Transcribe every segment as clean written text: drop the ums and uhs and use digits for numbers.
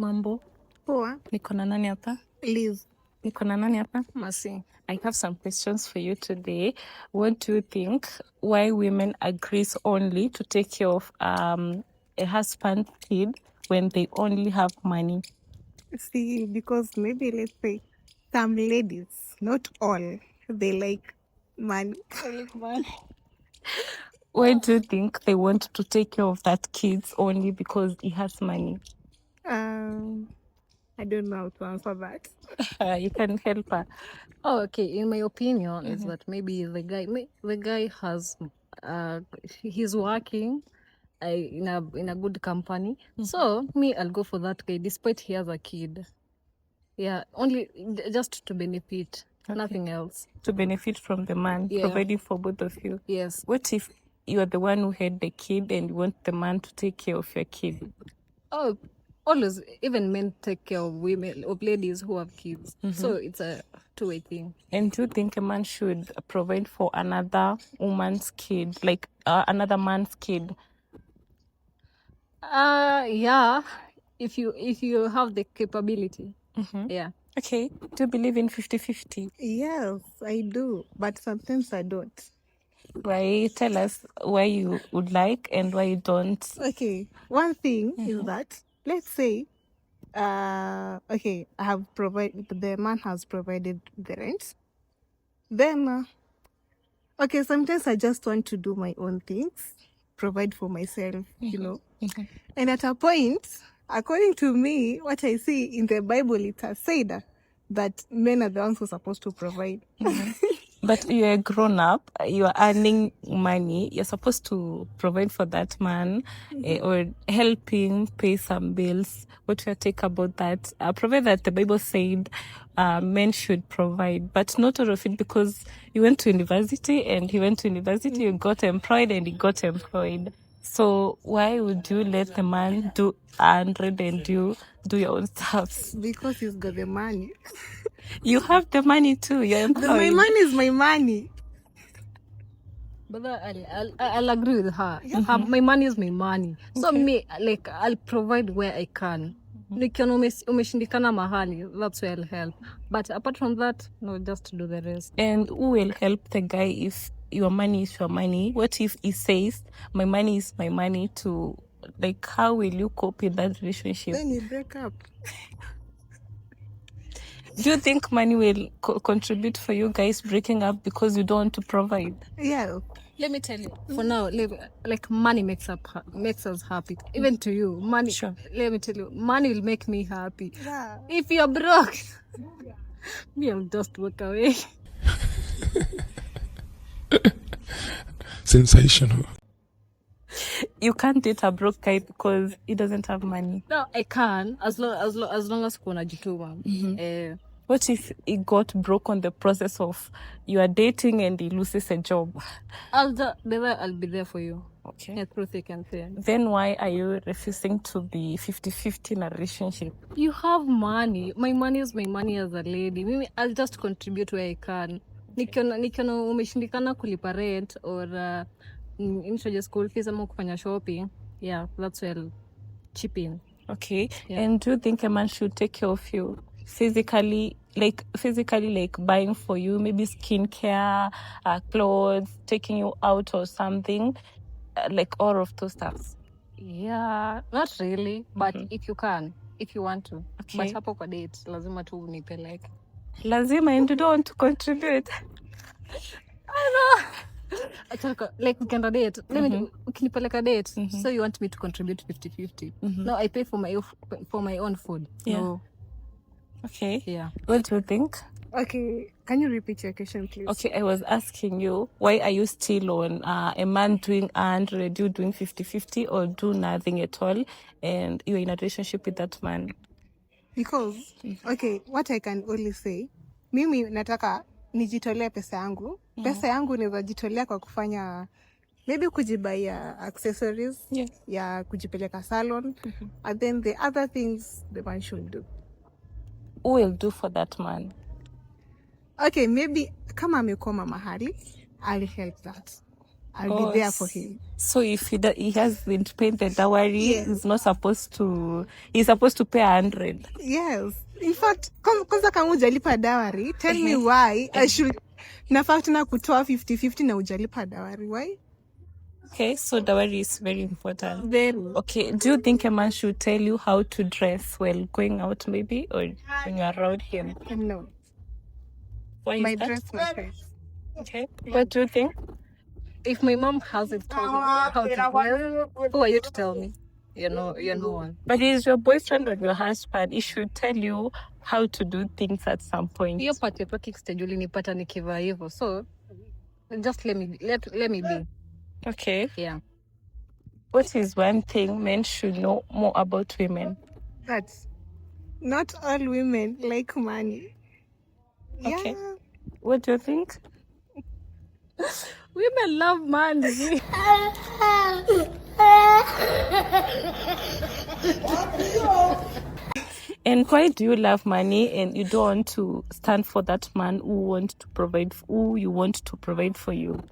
Mambo. Poa. Niko na nani hapa? Liz. Niko na nani hapa? Mercy. I have some questions for you today. What do you think why women agrees only to take care of a husband's kid when they only have money? See, because maybe let's say some ladies, not all, they like money. Why do you think they want to take care of that kids only because he has money? I don't know how to answer that. You can help her. Oh, okay. In my opinion, is that maybe the guy has, he's working in a good company. So me, I'll go for that guy, despite he has a kid. Yeah, only just to benefit, nothing else. To benefit from the man, Yeah. providing for both of you. Yes. What if you are the one who had the kid and you want the man to take care of your kid? Oh, always, even men take care of women, of ladies who have kids. So it's a two-way thing. And do you think a man should provide for another woman's kid, like another man's kid? Yeah, if you have the capability. Yeah. Okay. Do you believe in 50-50? Yes, I do, but sometimes I don't. Why? Tell us why you would like and why you don't. Okay, one thing is that, let's say, okay, the man has provided the rent. Then, okay, sometimes I just want to do my own things, provide for myself, you know. And at a point, according to me, what I see in the Bible, it has said that men are the ones who are supposed to provide. But you're a grown up, you are earning money, you're supposed to provide for that man or help him pay some bills. What do you think about that? Provide that the Bible said men should provide, but not all of it, because you went to university and he went to university, you got employed and he got employed. So why would you let the man do 100 and you do your own stuff? Because he's got the money. You have the money too. You're employed. My money is my money. But I'll agree with her. My money is my money. So me, like, I'll provide where I can. Nikiona umeshindikana mahali, that's where I'll help. But apart from that, no, just do the rest. And who will help the guy if your money is your money? What if he says, my money is my money too? Like, how will you cope in that relationship? Then you break up. Do you think money will contribute for you guys breaking up because you don't want to provide? Yeah. Let me tell you, for now, like, money makes us happy. Even to you, money. Sure. Let me tell you, money will make me happy. Yeah. If you're broke, me, I'll just walk away. Sensational. You can't date a broke guy because he doesn't have money. No, I can, as long as kuna jituma. What if he got broke on the process of you are dating and he loses a job? I'll be there for you. Okay. Yeah, through thick and thin. Then why are you refusing to be 50-50 in a relationship? You have money. My money is my money as a lady. Maybe I'll just contribute where I can. Nikiona umeshindikana kulipa rent or introduce school fees ama kufanya shopping. Yeah, that's where I'll chip in. Okay. Yeah. And do you think a man should take care of you physically, like buying for you, maybe skincare, clothes, taking you out or something, like all of those stuff? Yeah, not really, but if you want to. Okay. But hapo kwa date, lazima tu unipeleke. Lazima, and you don't want to contribute. I know. Like, we can date. Let me ukinipeleka date. So you want me to contribute 50-50? No, I pay for my own food. Yeah. No. Okay. Yeah. What do you think? Okay, can you repeat your question, please? Okay, I was asking you, why are you still on a man doing 100, you doing 50-50, or do nothing at all, and you're in a relationship with that man? Because, okay, what I can only say, mimi nataka nijitolee pesa yangu. Pesa yangu naweza jitolea kwa kufanya, maybe kujibaya accessories, ya kujipeleka salon, and then the other things the man should do. Who will do for that man? Okay, maybe kama amekoma mahali, I'll help that. I'll be there for him. So if he hasn't paid the dowry, Yes. he's supposed to pay 100. Yes. In fact, kwanza kama hujalipa dowry, tell me why I should nafaa tena kutoa 50-50 na hujalipa dowry. Why? Okay, so dowry is very important. Very. Okay, do you think a man should tell you how to dress while going out, maybe, or when you're around him? No. Why is My that? dress, my choice. Okay, what do you think? If my mom hasn't told me how to wear, who are you to tell me? You're no one. But he's your boyfriend or your husband. He should tell you how to do things at some point. Hiyo part ya talking stage ulinipata nikivaa hivyo. So just let me be. Okay. Yeah. What is one thing men should know more about women? That not all women like money. Okay. Yeah. What do you think? Women love money. And why do you love money and you don't want to stand for that man who you want to provide for you?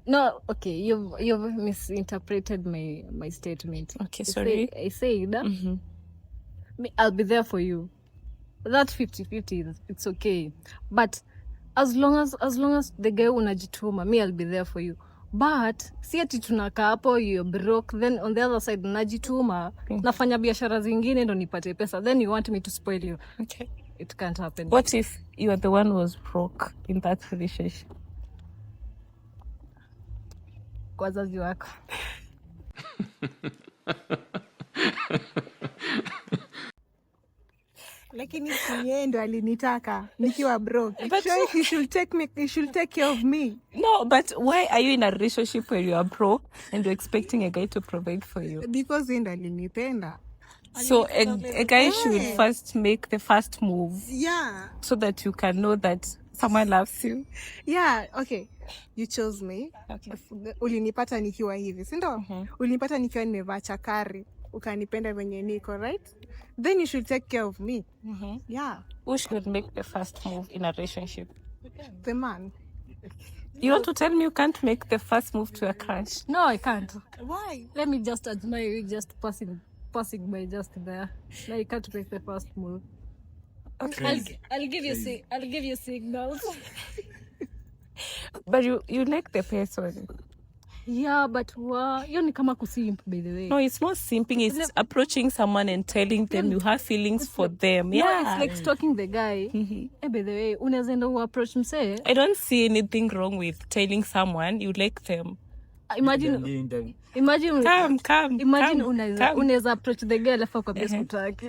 No, okay, you've misinterpreted my statement. Okay, sorry. I said I'll be there for you. That 50-50, it's okay. But as long as the guy unajituma, me I'll be there for you. But si ati tunakaa hapo you're broke, then on the other side najituma, nafanya biashara zingine ndo nipate pesa, then you want me to spoil you. Okay. It can't happen. What if you are the one who was broke in that relationship? Kwa wazazi wako. Lakini si yeye ndo alinitaka nikiwa broke. But so he should take care of me. No, but why are you in a relationship where you are broke and you're expecting a guy to provide for you? Because yeye ndo alinipenda. So a guy should first make the first move. Yeah. So that you can know that someone loves you. Yeah, okay. You chose me. Okay. Ulinipata nikiwa hivi, si ndio? Ulinipata nikiwa nimevaa chakari. Ukanipenda venye niko, right? Then you should take care of me. Yeah. Who should make the first move in a relationship? The man. You want to tell me you can't make the first move to a crush? No, I can't. Why? Let me just admire you just passing by just there. No, you can't make the first move. Okay. I'll give you signals. But you like the person. Yeah, but hiyo ni kama kusimp, by the way. No, it's not simping. It's approaching someone and telling them you have feelings for them. Yeah. No, it's like stalking the guy. By the way, unaweza enda approach msee. I don't see anything wrong with telling someone you like them. Imagine unaweza approach the guy alafu kwa pesa utaki.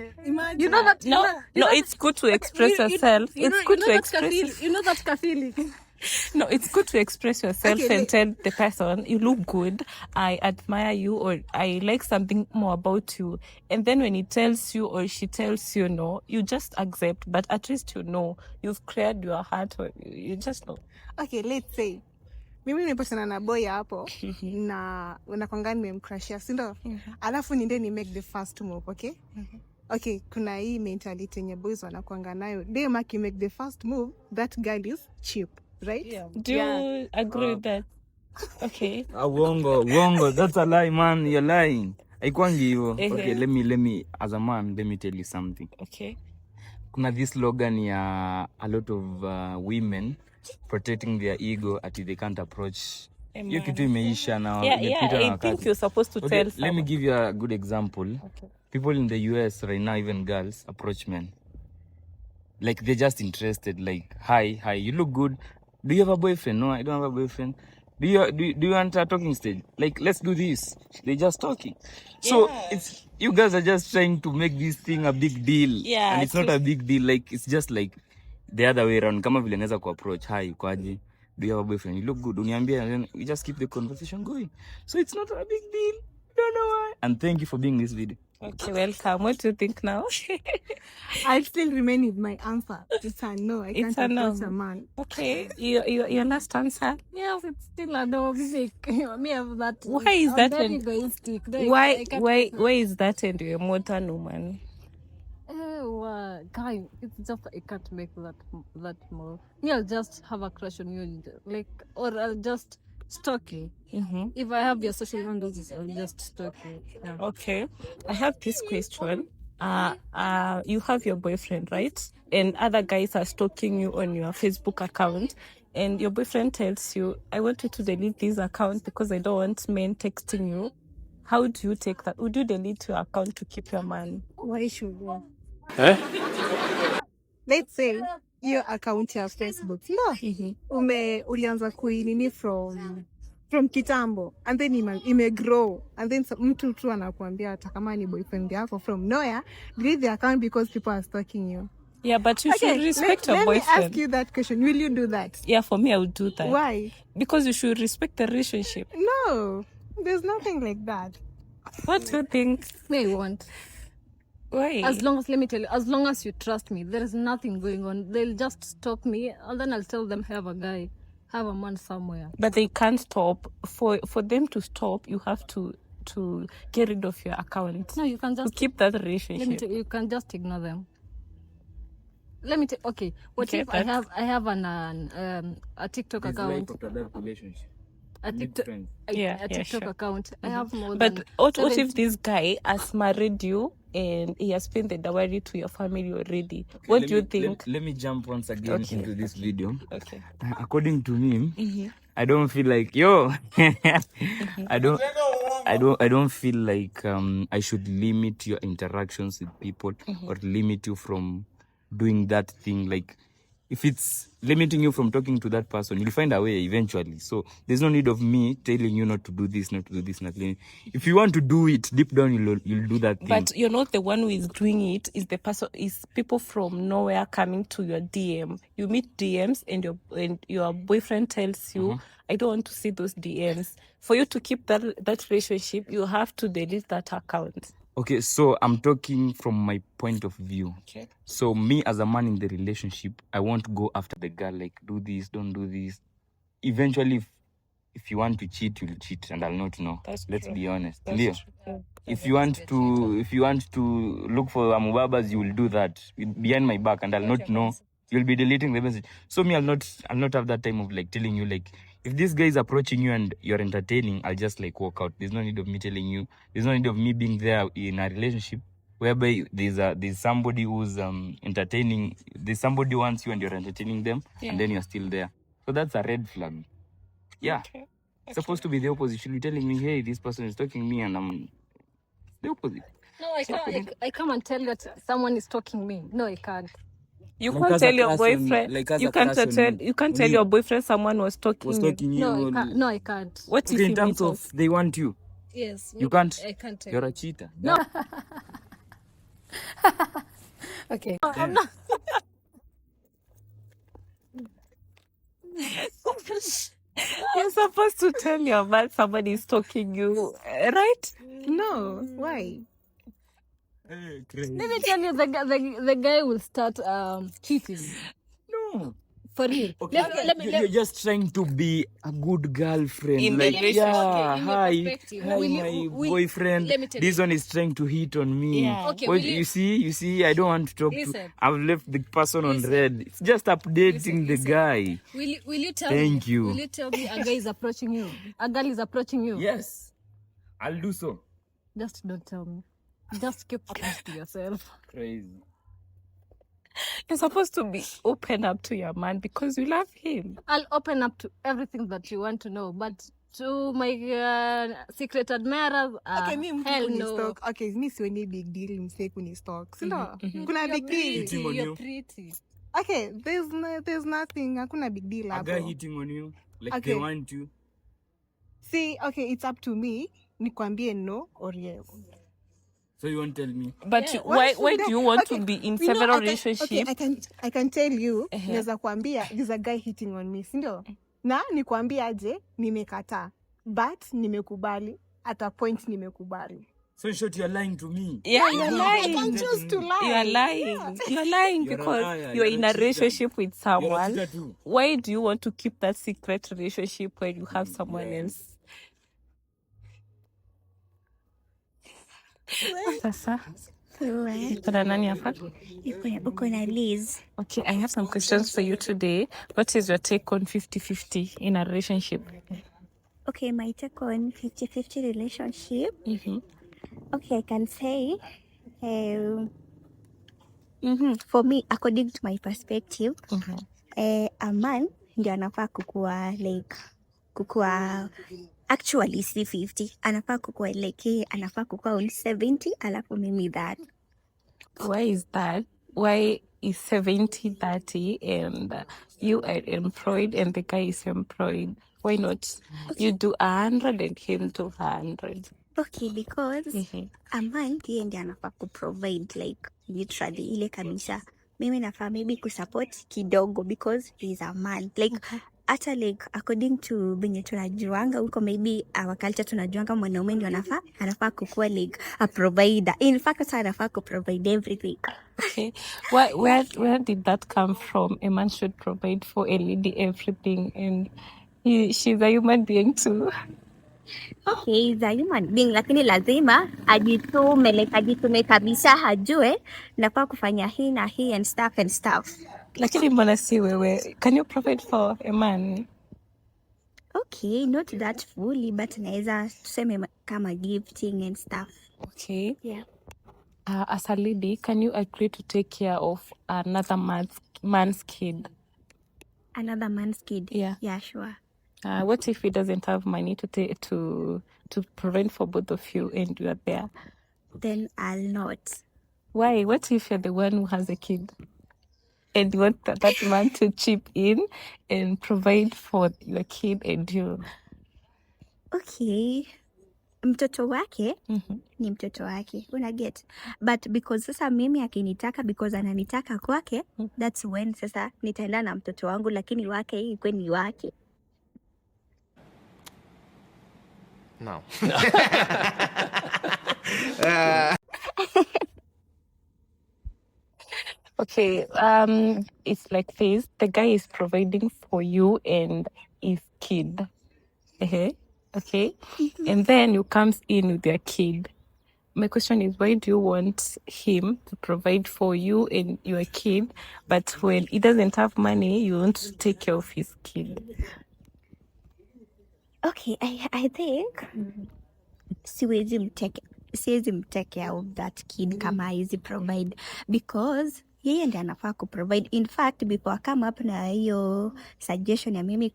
You know that? No, it's good to express yourself. It's good to express. You know that feeling. No, it's good to express yourself and tell the person, you look good, I admire you, or I like something more about you. And then when he tells you or she tells you no, you just accept, but at least you know, you've cleared your heart, or you just know. Okay, let's say mimi nimepatana na boy hapo na unakwanga nimemcrushia, si ndio? Alafu niende ni make the first move, okay? Okay, kuna hii mentality yenye boys wanakwanga nayo. They make the first move, that girl is cheap. Right? Yeah. Do you agree with that? Okay. Wongo. That's a lie, man. You're lying. Haikwangi hivyo. Okay, let me as a man, let me tell you something. Okay. Kuna this slogan ya a lot of women protecting their ego ati they can't approach. Hiyo kitu imeisha na I think you're supposed to tell someone. Let me give you a good example. Okay. People in the US right now, even girls, approach men. Like they're just interested, like, hi, you look good. Do you have a boyfriend? No, I don't have a boyfriend. Do you want a talking stage? Like, let's do this. They're just talking. So it's you guys are just trying to make this thing a big deal. Yeah, and it's not a big deal. Like, it's just like the other way around. Kama vile naweza approach, hi, ukoaje? Do you have a boyfriend? You look good. Uniambia, and then we just keep the conversation going. So it's not a big deal. Don't know why. And thank you for being in this video. Okay, welcome. What do you think now? I still remain with my answer. It's a no. I can't approach a man. Okay, your last answer? Yes, it's still a no. Me have that. Why is that? Very egoistic. Why is that? And you're a modern woman. Guy, it's just I can't make that move. Me, I'll just have a crush on you, like, or I'll just Stalking. Mm-hmm. If I have your social handles, I'll just stalk you. Yeah. Okay, I have this question. You have your boyfriend, right? And other guys are stalking you on your Facebook account, and your boyfriend tells you, "I want you to delete this account because I don't want men texting you." How do you take that? Would you delete your account to keep your man? Why should you? Let's say your account ya Facebook. No. Ulianza kuinini from kitambo and then ime grow and then mtu tu anakuambia hata kama ni boyfriend yako from nowhere, delete the account because people are stalking you. Yeah, but you should respect your boyfriend. Let me ask you that question. Will you do that? Yeah, for me, I would do that. Why? Because you should respect the relationship. No, there's nothing like that. What do you think? Me, I want. Why? As long as, let me tell you, as long as you trust me, there is nothing going on. They'll just stalk me, and then I'll tell them, have a guy, have a man somewhere. But they can't stop. For them to stop, you have to get rid of your account. No, you can just to keep that let me relationship. tell you, you can just ignore them. Let me tell. Okay, what Okay, if I have a TikTok account? relationship. A TikTok, Yeah, a TikTok sure. account. I have more But than what 70 if this guy has married you and he has paid the dowry to your family already? What do you think? Let me jump once again Okay. into this video. Okay. According to me, Mm-hmm. I don't feel like I don't feel like I should limit your interactions with people or limit you from doing that thing. Like if it's limiting you from talking to that person, you'll find a way eventually. So there's no need of me telling you not to do this, not to do this, not to. If you want to do it deep down, you'll do that thing. But you're not the one who is doing it. Is the person? Is people from nowhere coming to your DM? You meet DMs, and your boyfriend tells you, "I don't want to see those DMs." For you to keep that relationship, you have to delete that account. Okay, so I'm talking from my point of view. Okay. So me as a man in the relationship, I won't go after the girl like do this, don't do this. Eventually, if you want to cheat, you'll cheat, and I'll not know. That's Let's true. be honest. That's Ndio. true. If you want to look for amubabas, you will do that behind my back, and I'll not know. You'll be deleting the message. So me, I'll not have that time of like telling you like if this guy is approaching you and you're entertaining, I'll just like walk out. There's no need of me telling you. There's no need of me being there in a relationship whereby there's somebody who's entertaining. There's somebody who wants you and you're entertaining them, and then you're still there. So that's a red flag. Yeah. Okay. It's supposed to be the opposite. You should be telling me, hey, this person is talking me, and I'm the opposite. No, I can't and tell you that someone is stalking me. No, I can't. You Like can't as a tell your crush on- boyfriend. like as You a can't crush on tell. me. You can't When tell you- your boyfriend someone was talking. Was you. talking you. No, I can't. What if Okay, in he terms meets of they want you, Yes. you can't. I can't tell. You're a cheater. No. Okay. You're supposed to tell your man somebody is talking you, right? No, why? Let me tell you, the guy will start cheating. No. For real. Okay. Let me You're just trying to be a good girlfriend. In like, the relationship. yeah, Okay, in your hi, perspective, hi, will you- my will- boyfriend. let me tell This you. one is trying to hit on me. Yeah. Okay, Well, will you- you see, I don't want to talk to. Listen. I've left the person on red. It's just updating the guy. Will you tell Thank me? you. Will you tell me a guy is approaching you? A girl is approaching you? Yes, I'll do so. Just don't tell me. Just keep things to yourself. Crazy. You're supposed to be open up to your man because you love him. I'll open up to everything that you want to know, but to my secret admirers, Okay, mi mtu hell kuni no. stalk. Okay, mi sioni big deal mse kuni stalk. Sino? Kuna big deal. Hitting on You're you. pretty. Okay, there's nothing. Hakuna big deal A guy hapo. hitting on you, like Okay. they want you. See, okay, it's up to me. Nikwambie no or yes. So you won't tell me. But Yeah, why should do I- you want okay, to be in you know, several okay, relationships? I can tell you, Uh-huh. naweza kuambia there's a guy hitting on me, si ndio? Na nikwambie aje nimekataa. But nimekubali at a point nimekubali. So in short, you're lying to me. Yeah, you're I lying. can choose to lie. You're lying. Yeah. You're lying You're a because liar. you're You're in a a cheater. relationship with You're a someone. cheater too. Why do you want to keep that secret relationship when you have someone Yeah. else? Sasa, kuna nani hapa? Uko na Liz. Okay, I have some questions for you today. What is your take on 50-50 in a relationship? Okay, my take on 50-50 relationship. Mm-hmm. Okay, I can say, for me, according to my perspective, Mm-hmm. a man ndio anafaa kukua actually si 50, anafaa kukua like yeye anafaa kukua on 70, alafu mimi that. Why is that? Why is 70-30 and you are employed and the guy is employed? Why not you do 100 and him do 100? Okay, because Mm-hmm. a man yeye ndiye anafaa kuprovide like literally ile kabisa. Mimi nafaa maybe kusupport kidogo because he's a man like hata like according to venye tunajuanga huko, maybe our culture tunajuanga mwanaume ndio anafaa kukuwa like a provider. In fact hata anafaa kuprovide everything. Okay. Where did that come from? A man should provide for a lady everything, and she's a human being too. Okay, he's a human being lakini lazima ajitume kabisa, hajue nafaa kufanya hii na hii and stuff. Lakini mbona si wewe? Can you provide for a man? Okay, not that fully but naweza tuseme kama gifting and stuff. Okay. Yeah. As a lady, can you agree to take care of another man's kid? Another man's kid? Yeah. Yeah, sure. What if he doesn't have money to provide for both of you and you are there? Then I'll not. Why? What if you're the one who has a kid and you want that man to chip in and provide for your kid and you? Okay. Mtoto wake Mm-hmm. ni mtoto wake, una get, but because sasa mimi akinitaka because ananitaka kwake, that's when sasa nitaenda na mtoto wangu, lakini wake ikwe ni wake. No. Okay, it's like this. The guy is providing for you and his kid. Okay. And then you comes in with your kid. My question is, why do you want him to provide for you and your kid, but when he doesn't have money, you want to take care of his kid? Okay, I think siwezi mtake care of that kid kama hizi provide because yeye ndiye anafaa kuprovide. In fact, before come up na hiyo suggestion ya mimi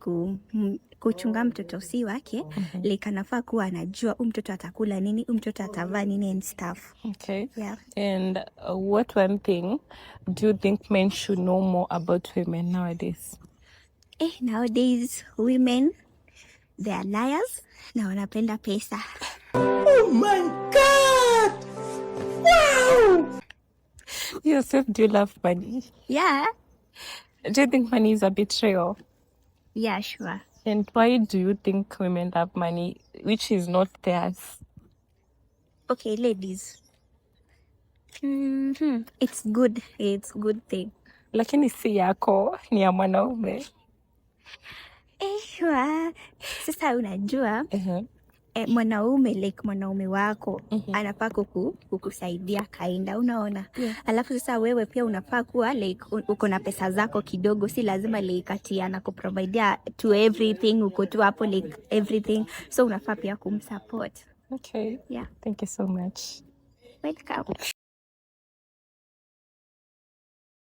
kuchunga mtoto si wake, like anafaa kuwa anajua mtoto atakula nini, mtoto atavaa nini and stuff. Okay. Yeah. And what one thing do you think men should know more about women nowadays? Nowadays women they are liars na wanapenda pesa. Oh my God! Wow! Yourself, do you love money? Yeah. Do you think money is a betrayal? Yeah, sure. And why do you think women love money, which is not theirs? Okay, ladies. It's good. It's good thing. Lakini si yako, ni ya mwanaume. Sasa unajua mwanaume like mwanaume wako anafaa kukusaidia kainda, unaona? Alafu sasa wewe pia unafaa kuwa like uko na pesa zako kidogo, si lazima like ati anakuprovidea to everything, uko tu hapo like everything, so unafaa pia kumsupport. Okay. Yeah. Thank you so much. Welcome.